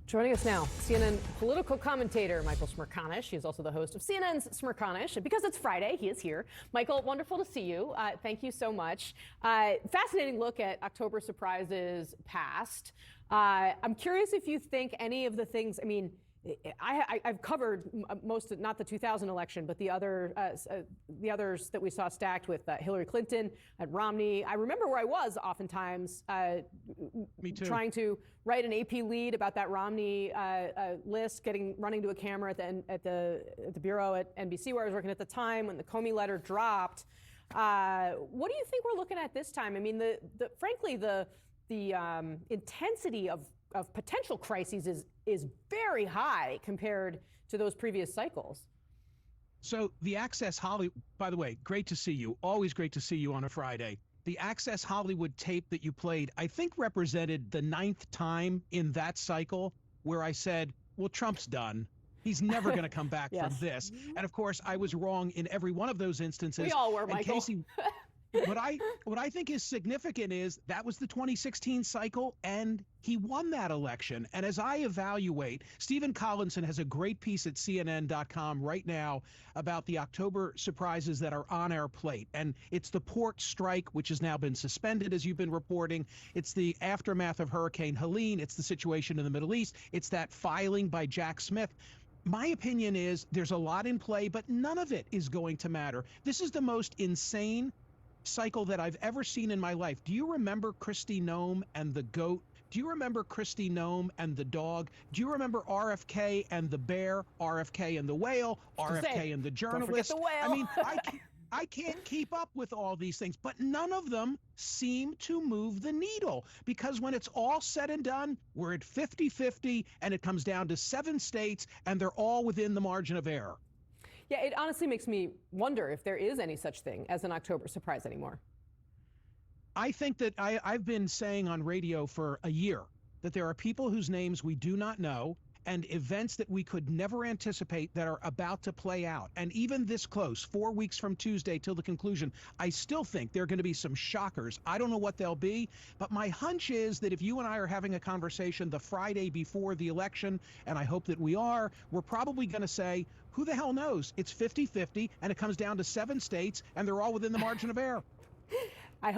Joining us now, CNN political commentator Michael Smerconish. He is also the host of CNN's Smerconish. And because it's Friday, he is here. Michael, wonderful to see you. Thank you so much. Fascinating look at October surprises past. I'm curious if you think any of the things, I've covered most, not the 2000 election, but the others that we saw stacked with Hillary Clinton and Romney. I remember where I was oftentimes Me too. Trying to write an AP lead about that Romney list, running to a camera at the bureau at NBC where I was working at the time when the Comey letter dropped. What do you think we're looking at this time? I mean, frankly, the intensity of potential crises is very high compared to those previous cycles. So the Access Hollywood, by the way, great to see you. Always great to see you on a Friday. The Access Hollywood tape that you played, I think represented the 9th time in that cycle where I said, well, Trump's done. He's never going to come back Yes. from this. And of course, I was wrong in every one of those instances. We all were, and Michael. Kasie, what I think is significant is that was the 2016 cycle, and he won that election. And as I evaluate, Stephen Collinson has a great piece at CNN.com right now about the October surprises that are on our plate. And it's the port strike, which has now been suspended, as you've been reporting. It's the aftermath of Hurricane Helene. It's the situation in the Middle East. It's that filing by Jack Smith. My opinion is there's a lot in play, but none of it is going to matter. This is the most insane cycle that I've ever seen in my life. Do you remember Kristi Noem and the goat? Do you remember Kristi Noem and the dog? Do you remember RFK and the bear, RFK and the whale, RFK and the journalist? Don't forget the whale. I mean, I can't keep up with all these things, but none of them seem to move the needle, because when it's all said and done, we're at 50-50 and it comes down to 7 states and they're all within the margin of error. Yeah, it honestly makes me wonder if there is any such thing as an October surprise anymore. I think that I've been saying on radio for a year that there are people whose names we do not know and events that we could never anticipate that are about to play out. And even this close, 4 weeks from Tuesday till the conclusion, I still think there are going to be some shockers. I don't know what they'll be, but my hunch is that if you and I are having a conversation the Friday before the election, and I hope that we are, we're probably going to say, who the hell knows? It's 50-50, and it comes down to 7 states, and they're all within the margin of error. I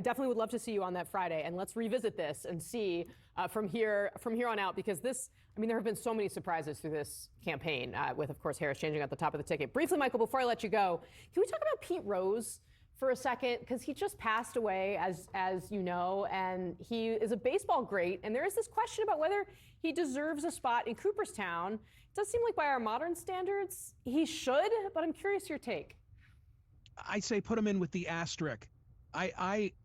definitely would love to see you on that Friday, and let's revisit this and see from here on out, because there have been so many surprises through this campaign, with, of course, Harris changing at the top of the ticket. Briefly, Michael, before I let you go, can we talk about Pete Rose for a second? Because he just passed away, as you know, and he is a baseball great, and there is this question about whether he deserves a spot in Cooperstown. It does seem like by our modern standards, he should, but I'm curious your take. I say put him in with the asterisk.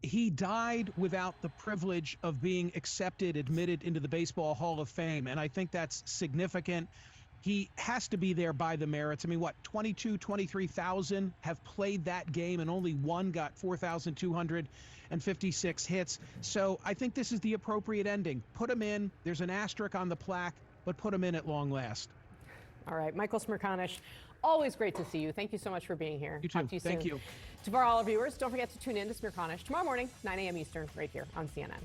He died without the privilege of being admitted into the Baseball Hall of Fame, and I think that's significant. He has to be there by the merits. 23,000 have played that game, and only one got 4,256 hits. So I think this is the appropriate ending. Put him in. There's an asterisk on the plaque, but put him in at long last. All right, Michael Smerconish, always great to see you. Thank you so much for being here. You too. Talk to you soon. Thank you. To all our viewers, don't forget to tune in to Smerconish tomorrow morning, 9 a.m. Eastern, right here on CNN.